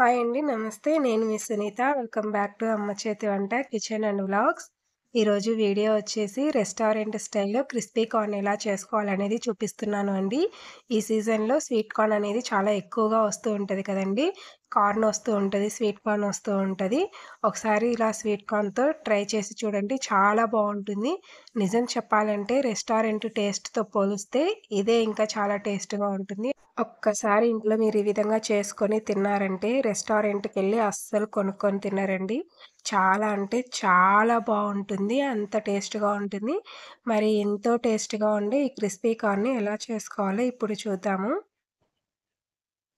Hi అండి. నమస్తే. నేను మీ సునీత. వెల్కమ్ బ్యాక్ టు అమ్మ చేతి వంట కిచెన్ అండ్ వ్లాగ్స్. ఈరోజు వీడియో వచ్చేసి రెస్టారెంట్ స్టైల్‌లో క్రిస్పీ కార్న్ ఎలా చేసుకోవాలనేది చూపిస్తున్నాను అండి. ఈ సీజన్‌లో స్వీట్ కార్న్ అనేది చాలా ఎక్కువగా వస్తూ ఉంటది కదండీ! కార్న్ వస్తూ ఉంటది. స్వీట్ కార్న్ వస్తూ ఉంటది. ఒకసారి ఇలా స్వీట్ కార్న్‌తో ట్రై చేసి చూడండి. చాలా బావుంటుంది. నిజం చెప్పాలంటే రెస్టారెంట్ టేస్ట్‌తో పోలిస్తే ఇదే ఇంకా చాలా టేస్ట్‌గా ఉంటుంది. ఒక్కసారి ఇంట్లో మీరు ఈ విధంగా చేసుకొని తిన్నారంటే రెస్టారెంట్‌కెళ్ళి అస్సలు కొనుక్కొని తినరండి. చాలా అంటే చాలా బావుంటుంది. అంత టేస్ట్‌గా ఉంటుంది. మరి ఎంతో టేస్ట్‌గా ఉండే ఈ క్రిస్పీ కార్న్‌ని ఎలా చేసుకోవాలో ఇప్పుడు చూద్దాము.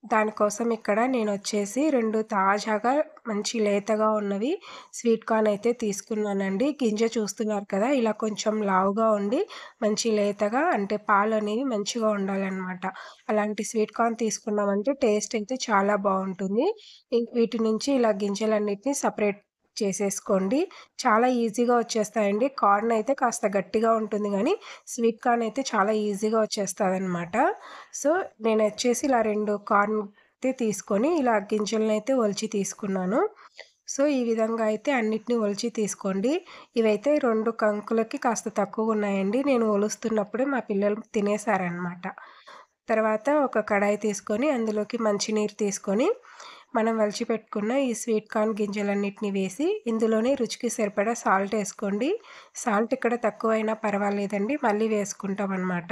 దానికోసం ఇక్కడ నేనొచ్చేసి 2 తాజాగా మంచి లేతగా ఉన్నవి స్వీట్ కార్న్ అయితే తీసుకున్నానండి. గింజ చూస్తున్నారు కదా! ఇలా కొంచెం లావుగా ఉండి మంచి లేతగా అంటే పాలనేవి మంచిగా ఉండాలనమాట. అలాంటి స్వీట్ కార్న్ తీసుకున్నామంటే టేస్ట్ అయితే చాలా బావుంటుంది. వీటి నుంచి ఇలా గింజలన్నిటిని సెపరేట్ చేసేసుకోండి. చాలా ఈజీగా వచ్చేస్తాయండి. కార్న్ అయితే కాస్త గట్టిగా ఉంటుంది గానీ, స్వీట్ కార్న్ అయితే చాలా ఈజీగా వచ్చేస్తదనమాట. సో, నేనొచ్చేసి ఇలా 2 కార్న్ తీసుకొని ఇలా గింజలనైతే ఒలిచి తీసుకున్నాను. సో, ఈ విధంగా అయితే అన్నిటిని ఒలిచి తీసుకోండి. ఇవైతే 2 కంకులకి కాస్త తక్కువున్నాయండి. నేను ఒలుస్తున్నప్పుడే మా పిల్లలు తినేసారనమాట. తర్వాత ఒక కడాయి తీసుకొని అందులోకి మంచినీరు తీసుకొని, మనం ఒలిచిపెట్టుకున్న ఈ స్వీట్ కార్న్ గింజలన్నిటిని వేసి, ఇందులోనే రుచికి సరిపడా సాల్టేసుకోండి. సాల్ట్ ఇక్కడ తక్కువైనా పర్వాలేదండి. మళ్ళీ వేసుకుంటామనమాట.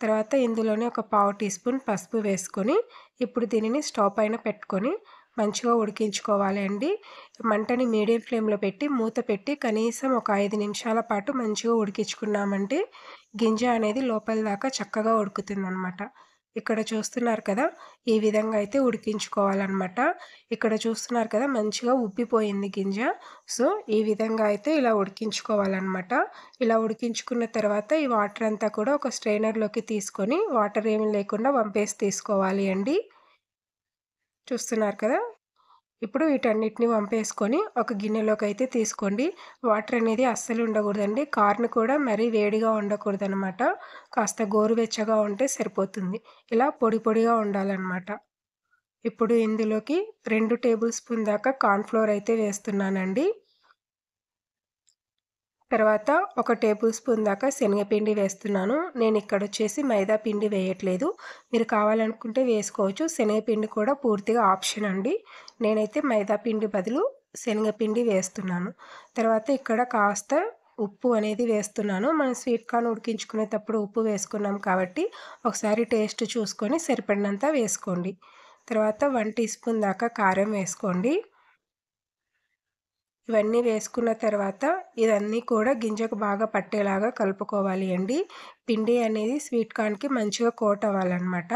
తర్వాత ఇందులోనే ఒక పావు టీ స్పూన్ పసుపు వేసుకొని, ఇప్పుడు దీనిని స్టవ్ పైన పెట్టుకొని మంచిగా ఉడికించుకోవాలి అండి. మంటని మీడియం ఫ్లేమ్‌లో పెట్టి మూత పెట్టి కనీసం ఒక 5 నిమిషాల పాటు మంచిగా ఉడికించుకున్నామంటే గింజ అనేది లోపల దాకా చక్కగా ఉడుకుతుందనమాట. ఇక్కడ చూస్తున్నారు కదా! ఈ విధంగా అయితే ఉడికించుకోవాలనమాట. ఇక్కడ చూస్తున్నారు కదా! మంచిగా ఉబ్బిపోయింది గింజ. సో, ఈ విధంగా అయితే ఇలా ఉడికించుకోవాలనమాట. ఇలా ఉడికించుకున్న తర్వాత ఈ వాటర్ అంతా కూడా ఒక స్ట్రెయినర్‌లోకి తీసుకొని వాటర్ ఏమి లేకుండా వంపేసి తీసుకోవాలి అండి. చూస్తున్నారు కదా! ఇప్పుడు వీటన్నిటిని వంపేసుకొని ఒక గిన్నెలోకైతే తీసుకోండి. వాటర్ అనేది అస్సలు ఉండకూడదండి. కార్న్ కూడా మరీ వేడిగా ఉండకూడదనమాట. కాస్త గోరువెచ్చగా ఉంటే సరిపోతుంది. ఇలా పొడి పొడిగా ఉండాలనమాట. ఇప్పుడు ఇందులోకి 2 టేబుల్ స్పూన్ దాకా కార్న్ ఫ్లోర్ అయితే వేస్తున్నానండి. తర్వాత ఒక టేబుల్ స్పూన్ దాకా శనగపిండి వేస్తున్నాను. నేనిక్కడొచ్చేసి మైదా పిండి వేయట్లేదు. మీరు కావాలనుకుంటే వేసుకోవచ్చు. శనగపిండి కూడా పూర్తిగా ఆప్షన్ అండి. నేనైతే మైదా పిండి బదులు శనగపిండి వేస్తున్నాను. తర్వాత ఇక్కడ కాస్త ఉప్పు అనేది వేస్తున్నాను. మనం స్వీట్ కార్న్ ఉడికించుకునేటప్పుడు ఉప్పు వేసుకున్నాం కాబట్టి ఒకసారి టేస్ట్ చూసుకొని సరిపడినంత వేసుకోండి. తర్వాత 1 టీ స్పూన్ దాకా కారం వేసుకోండి. ఇవన్నీ వేసుకున్న తర్వాత ఇదన్నీ కూడా గింజకు బాగా పట్టేలాగా కలుపుకోవాలి అండి. పిండి అనేది స్వీట్ కార్న్‌కి మంచిగా కోట్ అవ్వాలనమాట.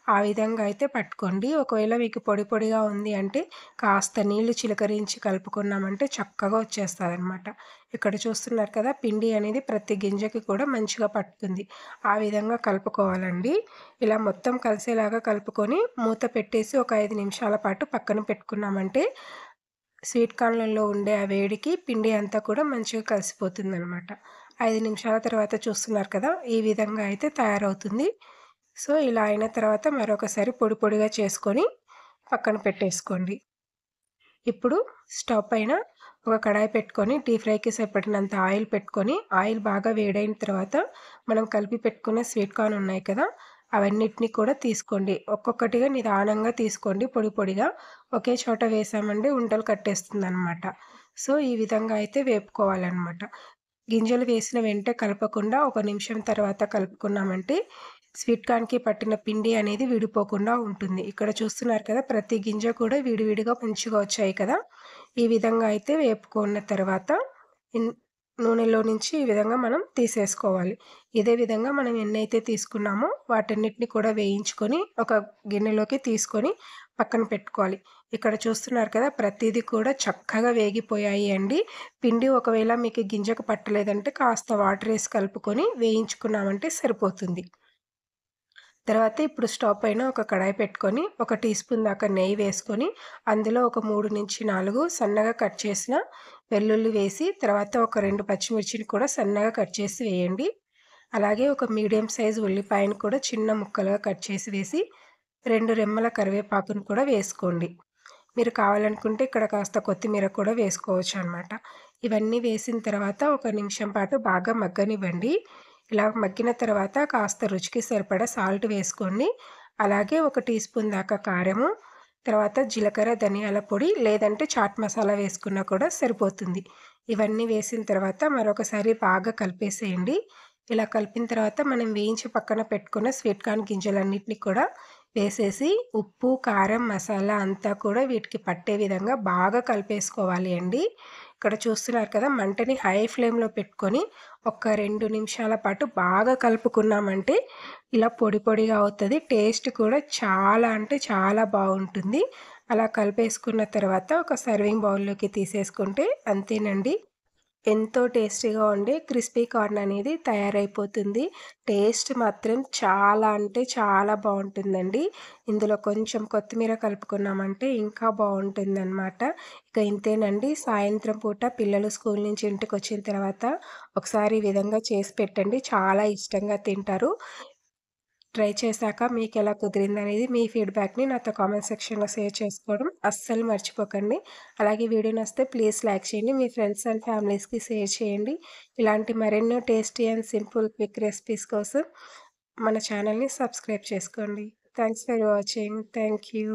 ఆ విధంగా అయితే పట్టుకోండి. ఒకవేళ మీకు పొడి పొడిగా ఉంది అంటే కాస్త నీళ్లు చిలకరించి కలుపుకున్నామంటే చక్కగా వచ్చేస్తదనమాట. ఇక్కడ చూస్తున్నారు కదా! పిండి అనేది ప్రతి గింజకి కూడా మంచిగా పట్టుతుంది. ఆ విధంగా కలుపుకోవాలండి. ఇలా మొత్తం కలిసేలాగా కలుపుకొని మూత పెట్టేసి ఒక 5 నిమిషాల పాటు పక్కన పెట్టుకున్నామంటే స్వీట్ కార్న్‌లలో ఉండే ఆ వేడికి పిండి అంతా కూడా మంచిగా కలిసిపోతుందనమాట. 5 నిమిషాల తర్వాత చూస్తున్నారు కదా! ఈ విధంగా అయితే తయారవుతుంది. సో, ఇలా అయిన తర్వాత మరొకసారి పొడి పొడిగా చేసుకొని పక్కన పెట్టేసుకోండి. ఇప్పుడు స్టవ్ పైన ఒక కడాయి పెట్టుకొని డీప్ ఫ్రైకి సరిపడినంత ఆయిల్ పెట్టుకొని, ఆయిల్ బాగా వేడైన తర్వాత మనం కలిపి పెట్టుకున్న స్వీట్ కార్న్ ఉన్నాయి కదా! అవన్నిటిని కూడా తీసుకోండి. ఒక్కొక్కటిగా నిదానంగా తీసుకోండి పొడి పొడిగా. ఒకే చోట వేసామంటే ఉండలు కట్టేస్తుందనమాట. సో, ఈ విధంగా అయితే వేపుకోవాలనమాట. గింజలు వేసిన వెంటే కలపకుండా ఒక నిమిషం తర్వాత కలుపుకున్నామంటే స్వీట్ కార్న్‌కి పట్టిన పిండి అనేది విడిపోకుండా ఉంటుంది. ఇక్కడ చూస్తున్నారు కదా! ప్రతి గింజ కూడా విడివిడిగా మంచిగా వచ్చాయి కదా! ఈ విధంగా అయితే వేపుకున్న తర్వాత ఇన్ నూనెలో నుంచి ఈ విధంగా మనం తీసేసుకోవాలి. ఇదే విధంగా మనం ఎన్నైతే తీసుకున్నామో వాటన్నిటిని కూడా వేయించుకొని ఒక గిన్నెలోకి తీసుకొని పక్కన పెట్టుకోవాలి. ఇక్కడ చూస్తున్నారు కదా! ప్రతీది కూడా చక్కగా వేగిపోయాయి అండి. పిండి ఒకవేళ మీకు గింజకు పట్టలేదంటే కాస్త వాటరేసి కలుపుకొని వేయించుకున్నామంటే సరిపోతుంది. తర్వాత ఇప్పుడు స్టవ్ పైన ఒక కడాయి పెట్టుకొని, ఒక టీ స్పూన్ దాకా నెయ్యి వేసుకొని, అందులో ఒక 3-4 సన్నగా కట్ చేసిన వెల్లుల్లి వేసి, తర్వాత ఒక 2 పచ్చిమిర్చిని కూడా సన్నగా కట్ చేసి వేయండి. అలాగే ఒక మీడియం సైజ్ ఉల్లిపాయను కూడా చిన్న ముక్కలుగా కట్ చేసి వేసి, 2 రెమ్మల కరివేపాకును కూడా వేసుకోండి. మీరు కావాలనుకుంటే ఇక్కడ కాస్త కొత్తిమీర కూడా వేసుకోవచ్చనమాట. ఇవన్నీ వేసిన తర్వాత ఒక నిమిషం పాటు బాగా మగ్గనివ్వండి. ఇలా మగ్గిన తర్వాత కాస్త రుచికి సరిపడా సాల్ట్ వేసుకోండి. అలాగే ఒక టీ స్పూన్ దాకా కారము, తర్వాత జీలకర్ర, ధనియాల పొడి లేదంటే చాట్ మసాలా వేసుకున్నా కూడా సరిపోతుంది. ఇవన్నీ వేసిన తర్వాత మరొకసారి బాగా కలిపేసేయండి. ఇలా కలిపిన తర్వాత మనం వేయించి పక్కన పెట్టుకున్న స్వీట్ కార్న్ గింజలన్నిటిని కూడా వేసేసి ఉప్పు, కారం, మసాలా అంతా కూడా వీటికి పట్టే విధంగా బాగా కలిపేసుకోవాలి అండి. ఇక్కడ చూస్తున్నారు కదా! మంటని హై ఫ్లేమ్‌లో పెట్టుకొని ఒక 2 నిమిషాల పాటు బాగా కలుపుకున్నామంటే ఇలా పొడి పొడిగా అవుతది. టేస్ట్ కూడా చాలా అంటే చాలా బావుంటుంది. అలా కలిపేసుకున్న తర్వాత ఒక సర్వింగ్ బౌల్‌లోకి తీసేసుకుంటే అంతేనండి. ఎంతో టేస్టీగా ఉండే క్రిస్పీ కార్న్ అనేది తయారైపోతుంది. టేస్ట్ మాత్రం చాలా అంటే చాలా బావుంటుందండి. ఇందులో కొంచెం కొత్తిమీర కలుపుకున్నామంటే ఇంకా బావుంటుందనమాట. ఇక ఇంతేనండి. సాయంత్రం పూట పిల్లలు స్కూల్ నుంచి ఇంటికొచ్చిన తర్వాత ఒకసారి ఈ విధంగా చేసి పెట్టండి. చాలా ఇష్టంగా తింటారు. ట్రై చేశాక మీకెలా కుదిరిందనేది మీ ఫీడ్‌బ్యాక్‌ని నాతో కామెంట్ సెక్షన్‌లో షేర్ చేసుకోవడం అస్సలు మర్చిపోకండి. అలాగే వీడియో నచ్చితే ప్లీజ్ లైక్ చేయండి. మీ ఫ్రెండ్స్ అండ్ ఫ్యామిలీస్‌కి షేర్ చేయండి. ఇలాంటి మరెన్నో tasty and simple quick recipes కోసం మన ఛానల్‌ని సబ్స్క్రైబ్ చేసుకోండి. Thanks for watching. Thank you.